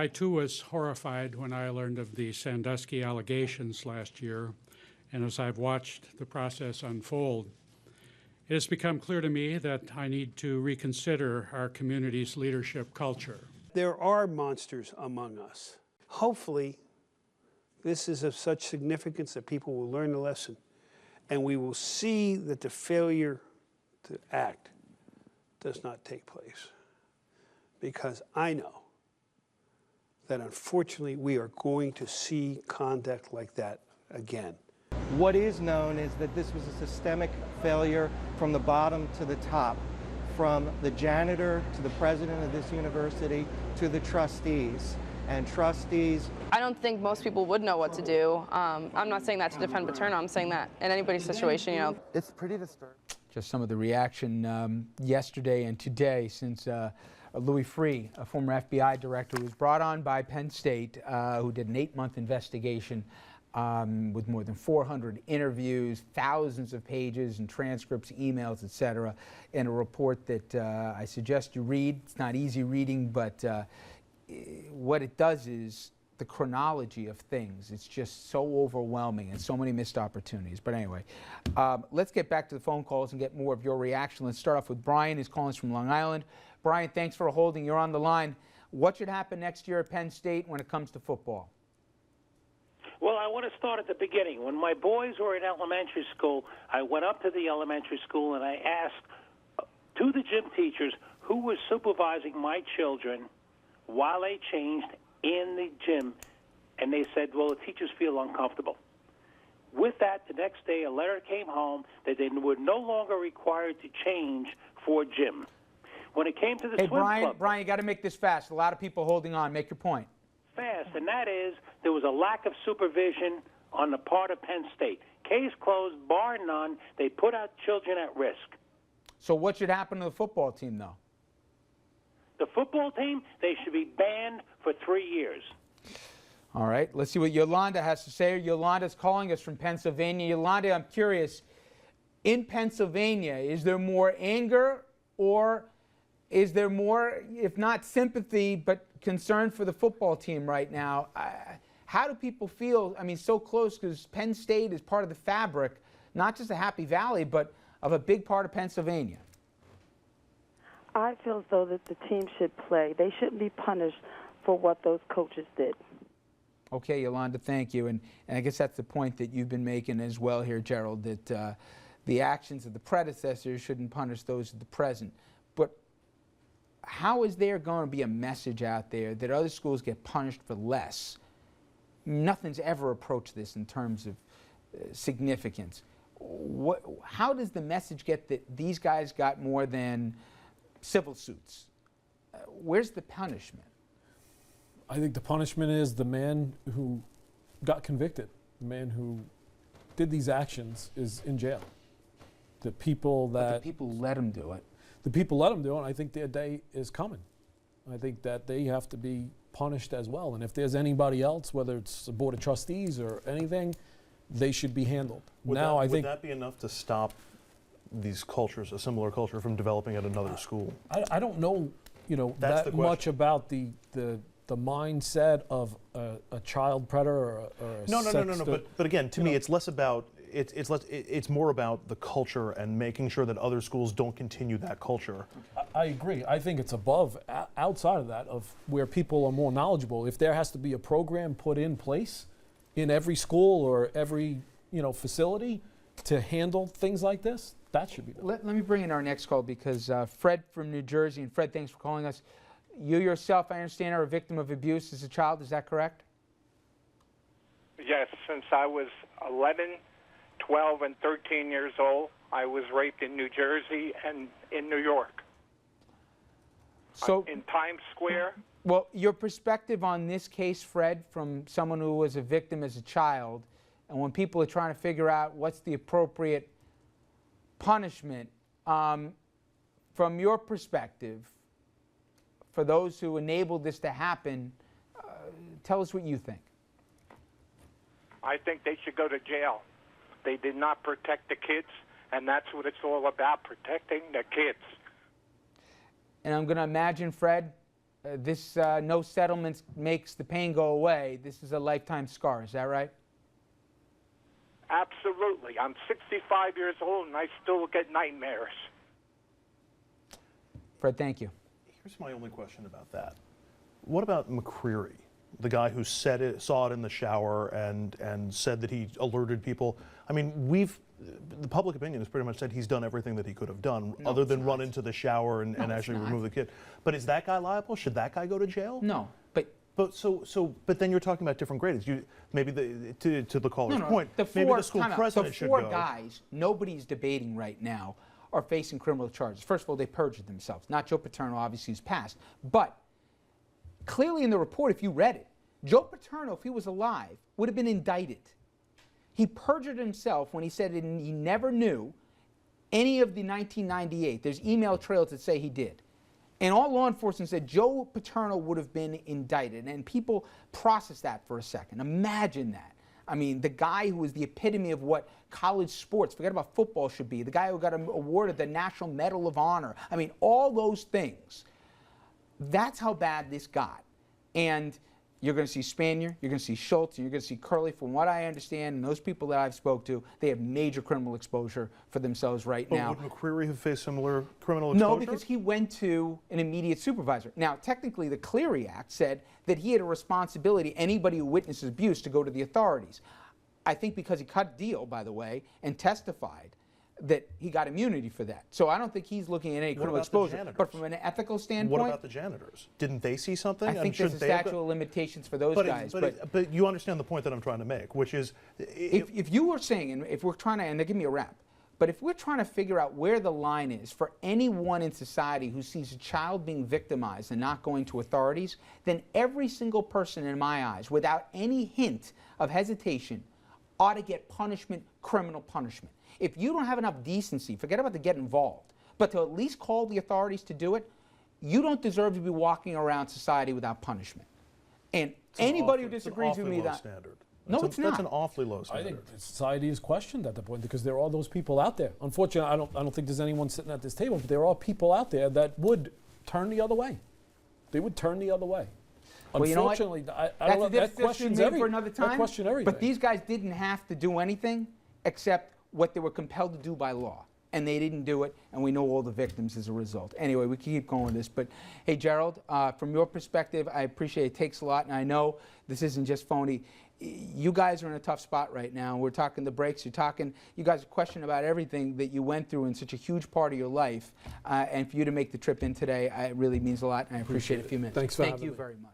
I too was horrified when I learned of the Sandusky allegations last year, and as I've watched the process unfold, it has become clear to me that I need to reconsider our community's leadership culture. There are monsters among us. Hopefully, this is of such significance that people will learn the lesson, and we will see that the failure to act does not take place. Because I know that unfortunately we are going to see conduct like that again. What is known is that this was a systemic failure from the bottom to the top, from the janitor to the president of this university to the trustees. And trustees... I don't think most people would know what to do. I'm not saying that to defend Paterno. I'm saying that in anybody's situation, you know. It's pretty disturbing. Just some of the reaction yesterday and today since Louis Freeh, a former FBI director, who was brought on by Penn State, who did an 8-month investigation with more than 400 interviews, thousands of pages and transcripts, emails, etc., in a report that I suggest you read. It's not easy reading, but what it does is the chronology of things. It's just so overwhelming and so many missed opportunities. But anyway, let's get back to the phone calls and get more of your reaction. Let's start off with Brian, who's calling us from Long Island. Brian, thanks for holding. You're on the line. What should happen next year at Penn State when it comes to football? Well, I want to start at the beginning. When my boys were in elementary school, I went up to the elementary school and I asked to the gym teachers who was supervising my children while they changed in the gym, and they said, well, the teachers feel uncomfortable. With that, the next day, a letter came home that they were no longer required to change for gym. When it came to the swim club... Brian, you got to make this fast. A lot of people holding on. Make your point. Fast, and that is there was a lack of supervision on the part of Penn State. Case closed, bar none. They put our children at risk. So what should happen to the football team, though? The football team, they should be banned for 3 years. All right, let's see what Yolanda has to say. Yolanda's calling us from Pennsylvania. Yolanda, I'm curious, in Pennsylvania, is there more anger or is there more, if not sympathy, but concern for the football team right now? How do people feel, I mean, so close, because Penn State is part of the fabric, not just of Happy Valley, but of a big part of Pennsylvania? I feel as though that the team should play. They shouldn't be punished for what those coaches did. Okay, Yolanda, thank you. And I guess that's the point that you've been making as well here, Gerald, that the actions of the predecessors shouldn't punish those of the present. But how is there going to be a message out there that other schools get punished for less? Nothing's ever approached this in terms of significance. How does the message get that these guys got more than civil suits? Where's the punishment? I think the punishment is the man who got convicted, the man who did these actions is in jail. The people that... But the people let him do it. The people let him do it, and I think their day is coming. I think that they have to be punished as well. And if there's anybody else, whether it's a board of trustees or anything, they should be handled. Would that be enough to stop these cultures, a similar culture, from developing at another school? I don't know, that much about the mindset of a child predator or a No. But again, to me, it's less about it's more about the culture and making sure that other schools don't continue that culture. I agree. I think it's outside of that, of where people are more knowledgeable. If there has to be a program put in place in every school or every facility to handle things like this, that should be done. Let me bring in our next call because Fred from New Jersey, and Fred, thanks for calling us. You yourself, I understand, are a victim of abuse as a child. Is that correct? Yes, since I was 11, 12, and 13 years old, I was raped in New Jersey and in New York. So, in Times Square. Well, your perspective on this case, Fred, from someone who was a victim as a child, and when people are trying to figure out what's the appropriate punishment, from your perspective, for those who enabled this to happen, tell us what you think. I think they should go to jail. They did not protect the kids, and that's what it's all about, protecting the kids. And I'm going to imagine, Fred, this no settlements makes the pain go away. This is a lifetime scar. Is that right? Absolutely. I'm 65 years old and I still get nightmares. Fred, thank you. Here's my only question about that. What about McCreary, the guy who saw it in the shower and said that he alerted people? I mean, the public opinion has pretty much said he's done everything that he could have done, other than run into the shower and actually remove the kid. But is that guy liable? Should that guy go to jail? No, but then you're talking about different grades. Maybe to the caller's point, maybe the school president should go. The four guys, nobody's debating right now, are facing criminal charges. First of all, they perjured themselves. Not Joe Paterno, obviously, who's passed. But clearly in the report, if you read it, Joe Paterno, if he was alive, would have been indicted. He perjured himself when he said he never knew any of the 1998. There's email trails that say he did. And all law enforcement said Joe Paterno would have been indicted. And people process that for a second. Imagine that. I mean, the guy who was the epitome of what college sports, forget about football, should be. The guy who got awarded the National Medal of Honor. I mean, all those things. That's how bad this got. And you're going to see Spanier, you're going to see Schultz, and you're going to see Curley. From what I understand, and those people that I've spoke to, they have major criminal exposure for themselves right now. Would McCreary have faced similar criminal exposure? No, because he went to an immediate supervisor. Now, technically, the Cleary Act said that he had a responsibility, anybody who witnesses abuse, to go to the authorities. I think because he cut deal, by the way, and testified, that he got immunity for that. So I don't think he's looking at any criminal exposure. But from an ethical standpoint... What about the janitors? Didn't they see something? I think there's a statute of limitations for those guys. But you understand the point that I'm trying to make, which is... If you were saying, and if we're trying to, and they give me a rap, but if we're trying to figure out where the line is for anyone in society who sees a child being victimized and not going to authorities, then every single person in my eyes, without any hint of hesitation, ought to get punishment, criminal punishment. If you don't have enough decency, forget about the get involved, but to at least call the authorities to do it, you don't deserve to be walking around society without punishment. And anybody who disagrees with me, That's it's not. That's an awfully low standard. I think society is questioned at the point because there are those people out there. Unfortunately, I don't think there's anyone sitting at this table, but there are people out there that would turn the other way. They would turn the other way. Well, Unfortunately, you know what? I don't know. That questions for another time. That question everything. But these guys didn't have to do anything except what they were compelled to do by law. And they didn't do it, and we know all the victims as a result. Anyway, we can keep going with this. But, hey, Gerald, from your perspective, I appreciate it. It takes a lot, and I know this isn't just phony. You guys are in a tough spot right now. We're talking the breaks. You guys are questioning about everything that you went through in such a huge part of your life. And for you to make the trip in today, it really means a lot, and I appreciate a few minutes. Thanks for having me. Thank you very much.